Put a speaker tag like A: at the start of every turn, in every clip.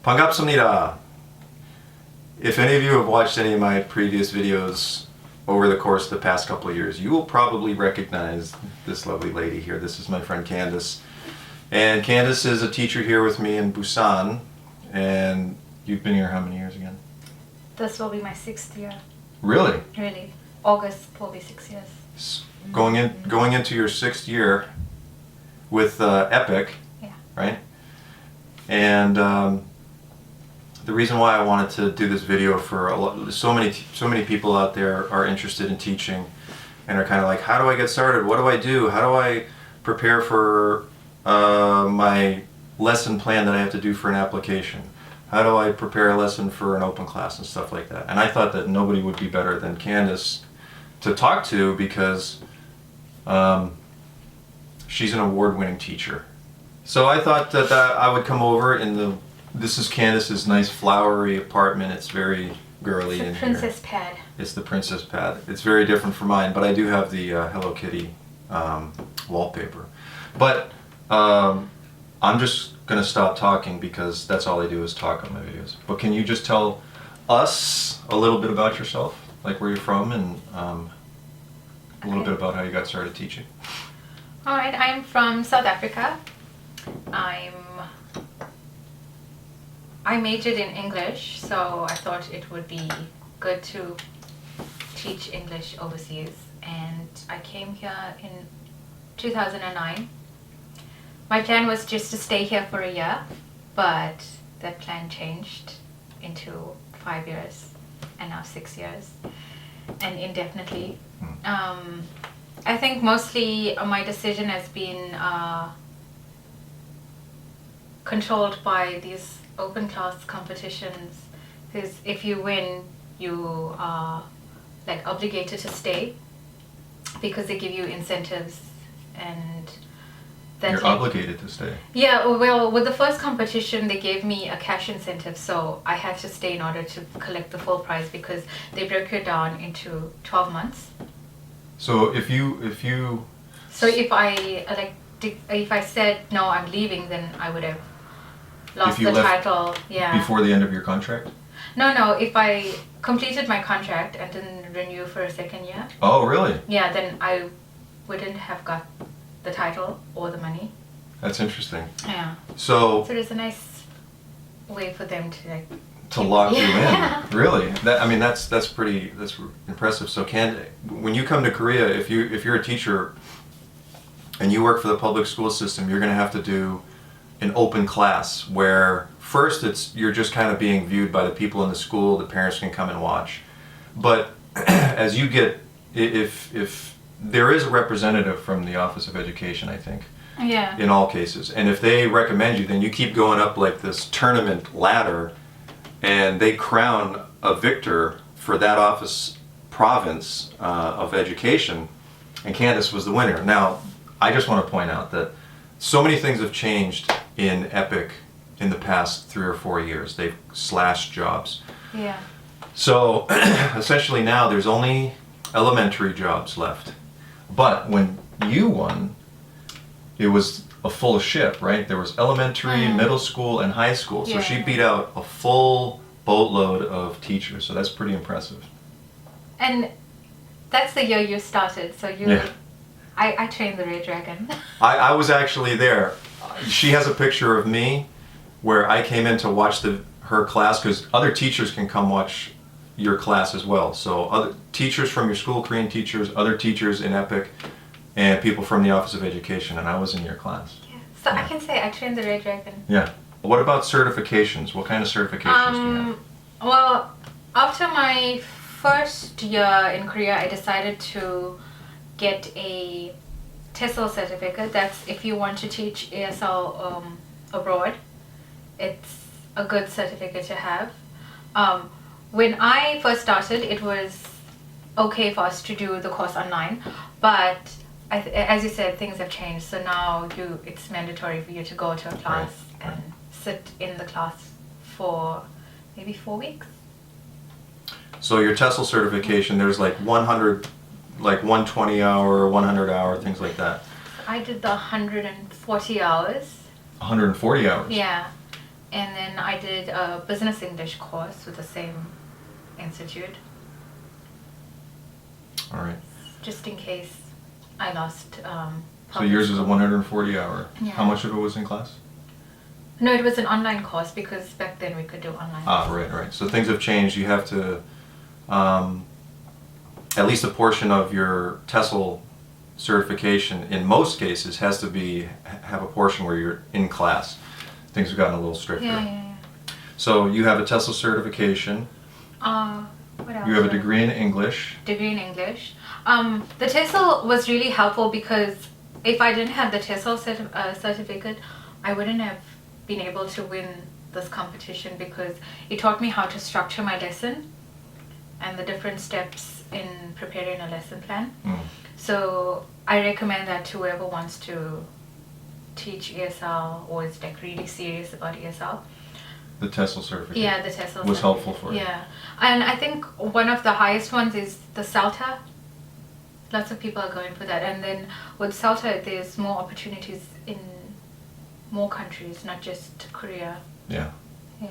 A: 반갑습니다. If any of you have watched any of my previous videos over the course of the past couple of years, you will probably recognize this lovely lady here. This is my friend Candice. And Candice is a teacher here with me in Busan. And you've been here how many years again?
B: This will be my 6th year.
A: Really?
B: Really. August will be 6 years.
A: Going into your 6th year with EPIK,
B: Yeah.
A: right? And the reason why I wanted to do this video for so many people out there are interested in teaching and are kind of like, how do I get started? What do I do? How do I prepare for my lesson plan that I have to do for an application? How do I prepare a lesson for an open class and stuff like that? And I thought that nobody would be better than Candice to talk to because she's an award-winning teacher. So I thought that I would come over in this is Candice's nice flowery apartment. It's very girly in here.
B: It's the princess pad.
A: It's the princess pad. It's very different from mine, but I do have the Hello Kitty wallpaper. But I'm just going to stop talking because that's all I do is talk on my videos. But can you just tell us a little bit about yourself, like where you're from, and a little bit about how you got started teaching?
B: Alright, I'm from South Africa. I majored in English, so I thought it would be good to teach English overseas. And I came here in 2009. My plan was just to stay here for a year, but that plan changed into 5 years and now 6 years and indefinitely. I think mostly my decision has been controlled by these open class competitions, because if you win, you are like obligated to stay because they give you incentives and that
A: You're obligated to stay.
B: Yeah, well, with the first competition they gave me a cash incentive, so I had to stay in order to collect the full prize because they broke it down into 12 months.
A: So if you
B: So if I said no, I'm leaving, then I would have lost the title. Yeah.
A: Before the end of your contract?
B: No. If I completed my contract and didn't renew for a second year.
A: Oh, really?
B: Yeah, then I wouldn't have got the title or the money.
A: That's interesting.
B: Yeah.
A: So
B: there's a nice way for them to
A: lock you in. Really? That's pretty impressive. So when you come to Korea, if you're a teacher and you work for the public school system, you're going to have to do an open class where first you're just kind of being viewed by the people in the school, the parents can come and watch. But as you get, if there is a representative from the Office of Education, I think,
B: yeah,
A: in all cases, and if they recommend you, then you keep going up like this tournament ladder, and they crown a victor for that office province of education, and Candice was the winner. Now, I just want to point out that so many things have changed in EPIK in the past 3 or 4 years. They've slashed jobs.
B: Yeah.
A: So essentially now there's only elementary jobs left. But when you won, it was a full ship, right? There was elementary, middle school, and high school. So she beat out a full boatload of teachers. So that's pretty impressive.
B: And that's the year you started. So you...
A: Yeah.
B: I trained the Red Dragon.
A: I was actually there. She has a picture of me where I came in to watch her class, because other teachers can come watch your class as well. So other teachers from your school, Korean teachers, other teachers in EPIK, and people from the Office of Education, and I was in your class.
B: Yeah. So I can say I trained the Red Dragon.
A: Yeah. What about certifications? What kind of certifications do you have?
B: Well, after my first year in Korea, I decided to get a TESOL certificate. That's if you want to teach ESL abroad. It's a good certificate to have. When I first started, it was okay for us to do the course online, but as you said, things have changed. So now it's mandatory for you to go to a class and sit in the class for maybe 4 weeks.
A: So your TESOL certification, there's like 100, like 120 hour, 100 hour, things like that.
B: I did the 140 hours.
A: 140 hours?
B: Yeah. and then I did a business English course with the same institute,
A: All right.
B: just in case I lost.
A: So yours is a 140 hour.
B: Yeah.
A: How much of it was in class?
B: No, it was an online course because back then we could do online.
A: Ah, right. So things have changed. You have to, at least a portion of your TESOL certification, in most cases, has to have a portion where you're in class. Things have gotten a little stricter.
B: Yeah.
A: So you have a TESOL certification.
B: What else?
A: You have a degree in English.
B: Degree in English. The TESOL was really helpful because if I didn't have the TESOL certificate, I wouldn't have been able to win this competition because it taught me how to structure my lesson and the different steps in preparing a lesson plan. So I recommend that to whoever wants to teach ESL or is like really serious about ESL.
A: The TESOL certificate.
B: Yeah, the TESOL
A: was helpful for you.
B: Yeah, and I think one of the highest ones is the CELTA. Lots of people are going for that, and then with CELTA, there's more opportunities in more countries, not just Korea.
A: Yeah.
B: Yeah.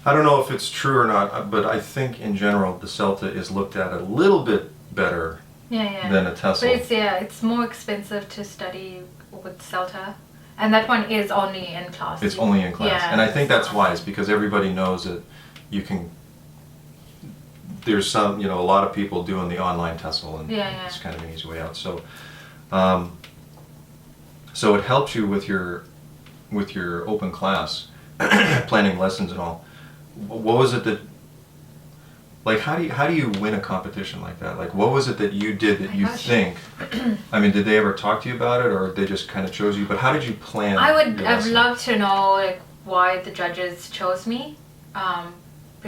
A: I don't know if it's true or not, but I think in general the CELTA is looked at a little bit better than a TESOL.
B: But it's more expensive to study with CELTA, and that one is only in class.
A: It's only in class,
B: Yeah,
A: and I think that's
B: it's
A: wise because everybody knows that you can. There's some, a lot of people doing the online TESOL, and it's kind of an easy way out. So, so it helps you with your open class, planning lessons and all. What was it that, like, how do you win a competition like that? Like, what was it that you did that you think? I mean, did they ever talk to you about it, or they just kind of chose you? But how did you plan?
B: I would
A: your
B: have
A: lesson?
B: loved to know like why the judges chose me.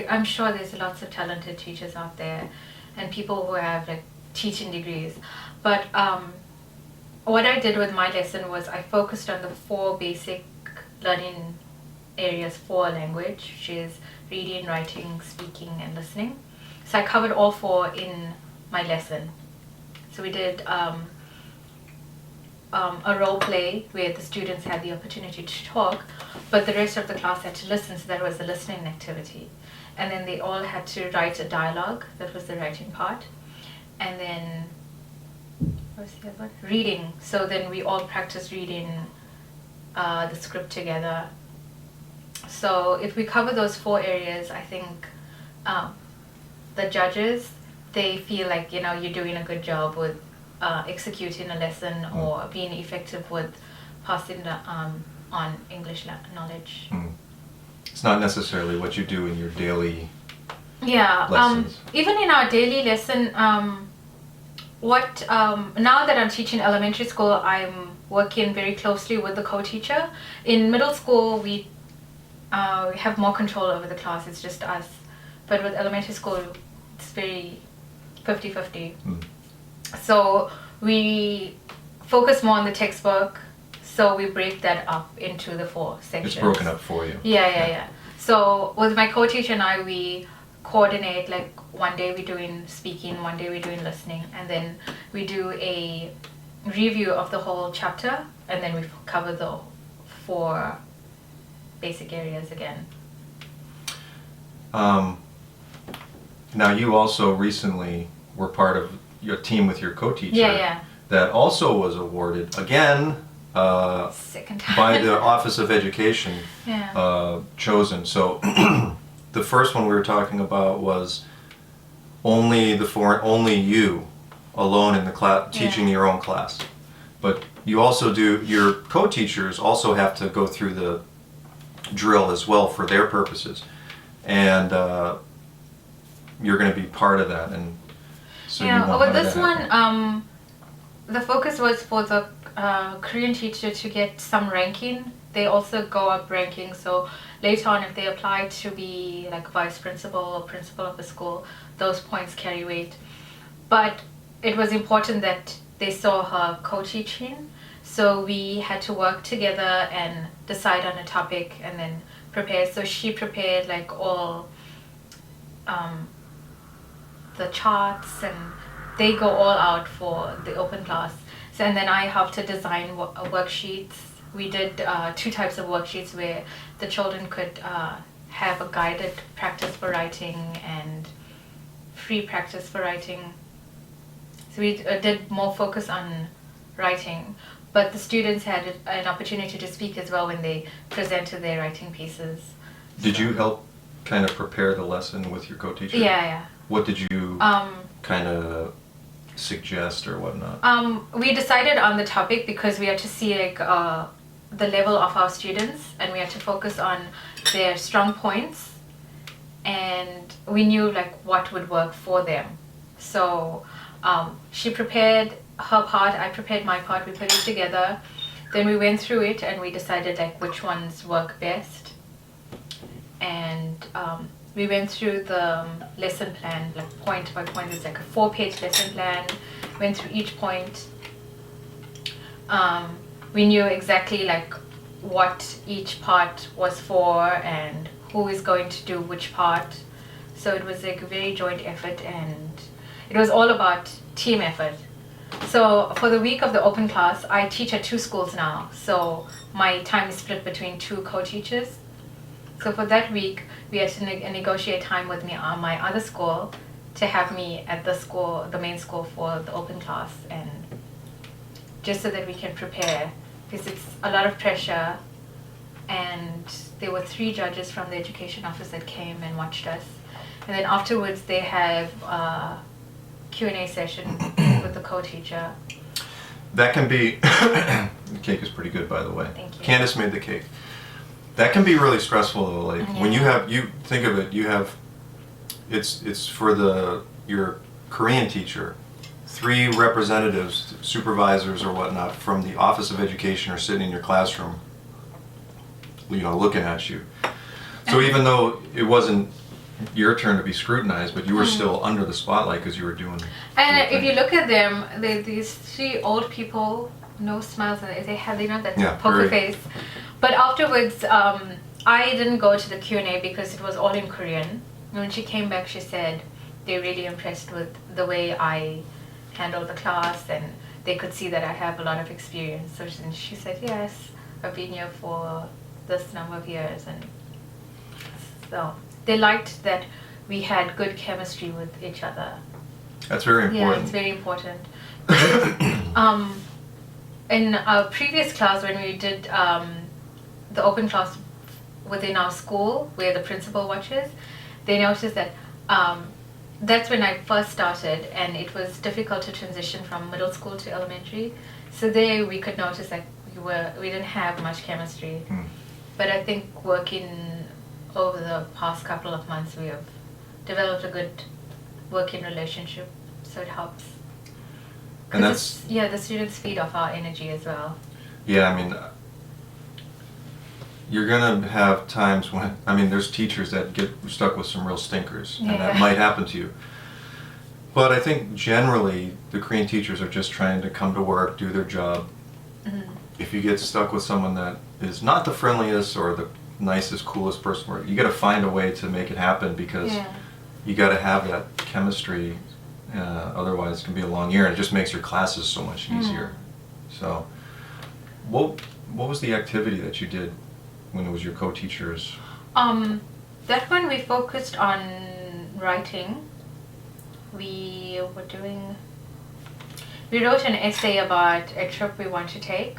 B: I'm sure there's lots of talented teachers out there, and people who have like teaching degrees. But what I did with my lesson was I focused on the 4 basic learning areas for a language, which is reading, writing, speaking, and listening. So I covered all 4 in my lesson. So we did a role play where the students had the opportunity to talk, but the rest of the class had to listen, so that was the listening activity. And then they all had to write a dialogue, that was the writing part. And then, what was the other one? Reading. So then we all practiced reading the script together. So if we cover those 4 areas, I think the judges, they feel like, you're doing a good job with executing a lesson or being effective with passing the, on English knowledge.
A: It's not necessarily what you do in your daily
B: lessons. Even in our daily lesson, now that I'm teaching elementary school, I'm working very closely with the co-teacher. In middle school, we have more control over the class, it's just us. But with elementary school, it's very 50-50. So we focus more on the textbook, so we break that up into the 4 sections.
A: It's broken up for you.
B: Yeah. So with my co-teacher and I, we coordinate, like one day we're doing speaking, one day we're doing listening, and then we do a review of the whole chapter, and then we cover the 4 basic areas again.
A: Now you also recently were part of your team with your co-teacher.
B: Yeah.
A: That also was awarded again
B: Second time.
A: by the Office of Education. Chosen. So the first one we were talking about was only you alone in the class teaching your own class. But you also your co-teachers also have to go through the drill as well for their purposes, and you're going to be part of that. And so
B: with this one, the focus was for the Korean teacher to get some ranking. They also go up ranking, so later on if they apply to be like vice principal or principal of the school, those points carry weight. But it was important that they saw her co-teaching, so we had to work together and decide on a topic and then prepare. So she prepared like all the charts, and they go all out for the open class. So, and then I helped to design worksheets we did 2 types of worksheets where the children could have a guided practice for writing and free practice for writing. So we did more focus on writing, but the students had an opportunity to speak as well when they presented their writing pieces.
A: Did you help kind of prepare the lesson with your co-teacher?
B: Yeah.
A: What did you kind of suggest or whatnot?
B: We decided on the topic because we had to see like the level of our students, and we had to focus on their strong points, and we knew like what would work for them. So she prepared her part, I prepared my part, we put it together, then we went through it and we decided like which ones work best, and we went through the lesson plan like point by point. It's like a 4-page lesson plan, went through each point. We knew exactly like what each part was for and who is going to do which part. So it was like a very joint effort, and it was all about team effort. So for the week of the open class, I teach at 2 schools now. So my time is split between 2 co-teachers. So for that week, we had to negotiate time with me on my other school to have me at the school, the main school, for the open class, and just so that we can prepare, because it's a lot of pressure. And there were 3 judges from the education office that came and watched us. And then afterwards they have a Q&A session with the co-teacher.
A: That can be, the cake is pretty good, by the way.
B: Thank you.
A: Candice made the cake. That can be really stressful though, like when you think of it, you have, it's for your Korean teacher, 3 representatives, supervisors or whatnot from the Office of Education are sitting in your classroom, looking at you. So even though it wasn't your turn to be scrutinized, but you were still under the spotlight because you were doing.
B: And if you look at them, these 3 old people, no smiles, and they have that poker face. But afterwards, I didn't go to the Q&A because it was all in Korean. When she came back, she said they're really impressed with the way I handled the class, and they could see that I have a lot of experience. So she said, yes, I've been here for this number of years, and so they liked that we had good chemistry with each other.
A: That's very important.
B: Yeah, it's very important. In our previous class, when we did the open class within our school, where the principal watches, they noticed that that's when I first started, and it was difficult to transition from middle school to elementary. So there we could notice that we didn't have much chemistry. But I think working over the past couple of months, we have developed a good working relationship, so it helps.
A: And that's
B: the students feed off our energy as well.
A: Yeah, I mean, you're gonna have times when, there's teachers that get stuck with some real stinkers, and that might happen to you. But I think generally the Korean teachers are just trying to come to work, do their job. If you get stuck with someone that is not the friendliest or the nicest, coolest person, you got to find a way to make it happen, because you got to have that chemistry. Otherwise, it can be a long year, and it just makes your classes so much easier. So, what was the activity that you did when it was your co-teachers?
B: That one we focused on writing. We wrote an essay about a trip we want to take.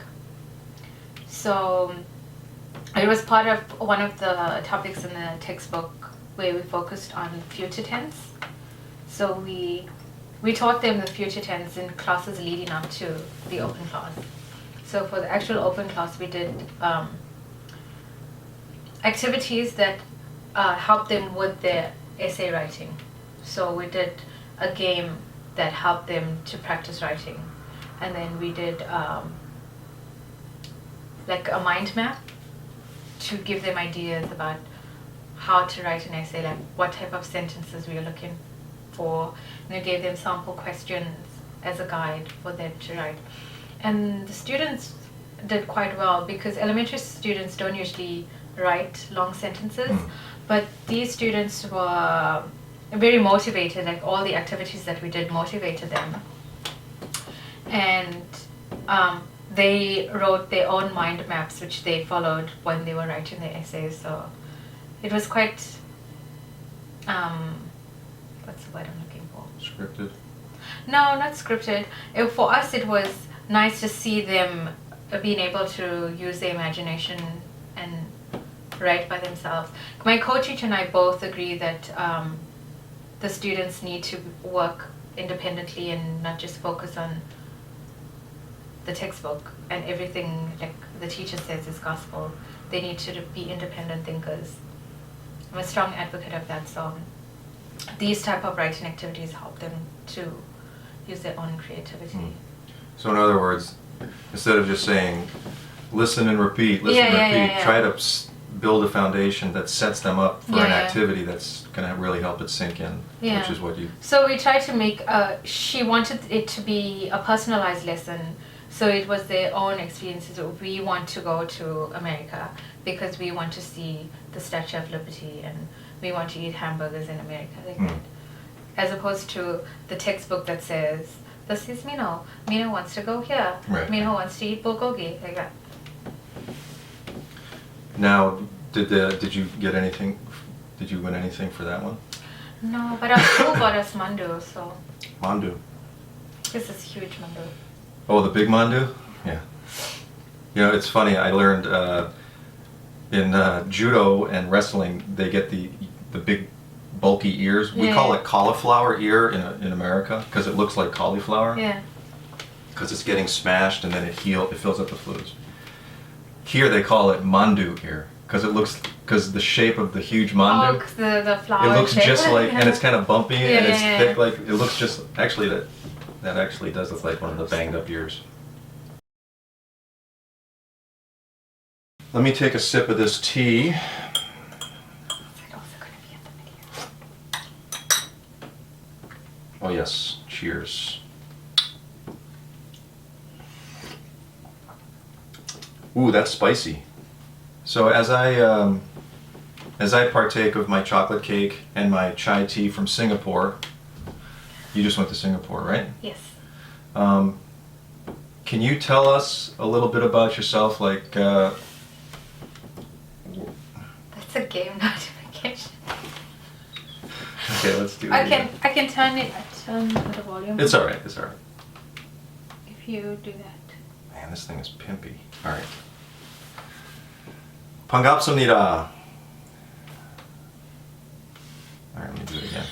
B: So it was part of one of the topics in the textbook where we focused on future tense. So we taught them the future tense in classes leading up to the open class. So for the actual open class, we did activities that helped them with their essay writing. So we did a game that helped them to practice writing, and then we did like a mind map to give them ideas about how to write an essay, like what type of sentences we are looking for, and we gave them sample questions as a guide for them to write. And the students did quite well, because elementary students don't usually write long sentences, but these students were very motivated. Like all the activities that we did motivated them, and they wrote their own mind maps, which they followed when they were writing their essays. So it was quite, what's the word I'm looking for?
A: Scripted.
B: No, not scripted. For us, it was nice to see them being able to use their imagination and write by themselves. My co-teacher and I both agree that the students need to work independently and not just focus on the textbook and everything like the teacher says is gospel. They need to be independent thinkers. I'm a strong advocate of that, so these type of writing activities help them to use their own creativity.
A: So in other words, instead of just saying, listen and repeat, try to build a foundation that sets them up for an activity that's going to really help it sink in, which is what you...
B: So we tried to make, she wanted it to be a personalized lesson, so it was their own experiences. We want to go to America because we want to see the Statue of Liberty and we want to eat hamburgers in America, like that. As opposed to the textbook that says, this is Mino. Mino wants to go here.
A: Right.
B: Mino wants to eat bulgogi, like that.
A: Now, did you get anything? Did you win anything for that one?
B: No, but our school bought us mandu, so.
A: Mandu.
B: This is huge mandu.
A: Oh, the big mandu? Yeah. You know, it's funny. I learned in judo and wrestling, they get the big bulky ears. We call it cauliflower ear in America because it looks like cauliflower.
B: Yeah.
A: Because it's getting smashed and then it fills up the fluids. Here they call it mandu ear because the shape of the huge mandu.
B: Oh, the flower
A: It looks
B: shape.
A: just like, and it's kind of bumpy and it's
B: yeah.
A: thick. Like it looks just actually that actually does look like one of the banged up ears. Let me take a sip of this tea. Oh yes, cheers. Ooh, that's spicy. So as I partake of my chocolate cake and my chai tea from Singapore, you just went to Singapore, right?
B: Yes.
A: Can you tell us a little bit about yourself, like?
B: That's a game notification.
A: Okay, let's do it.
B: I can turn the volume.
A: It's all right. It's all right.
B: If you do that.
A: Man, this thing is pimpy. All right. 반갑습니다. All right, let me do it again.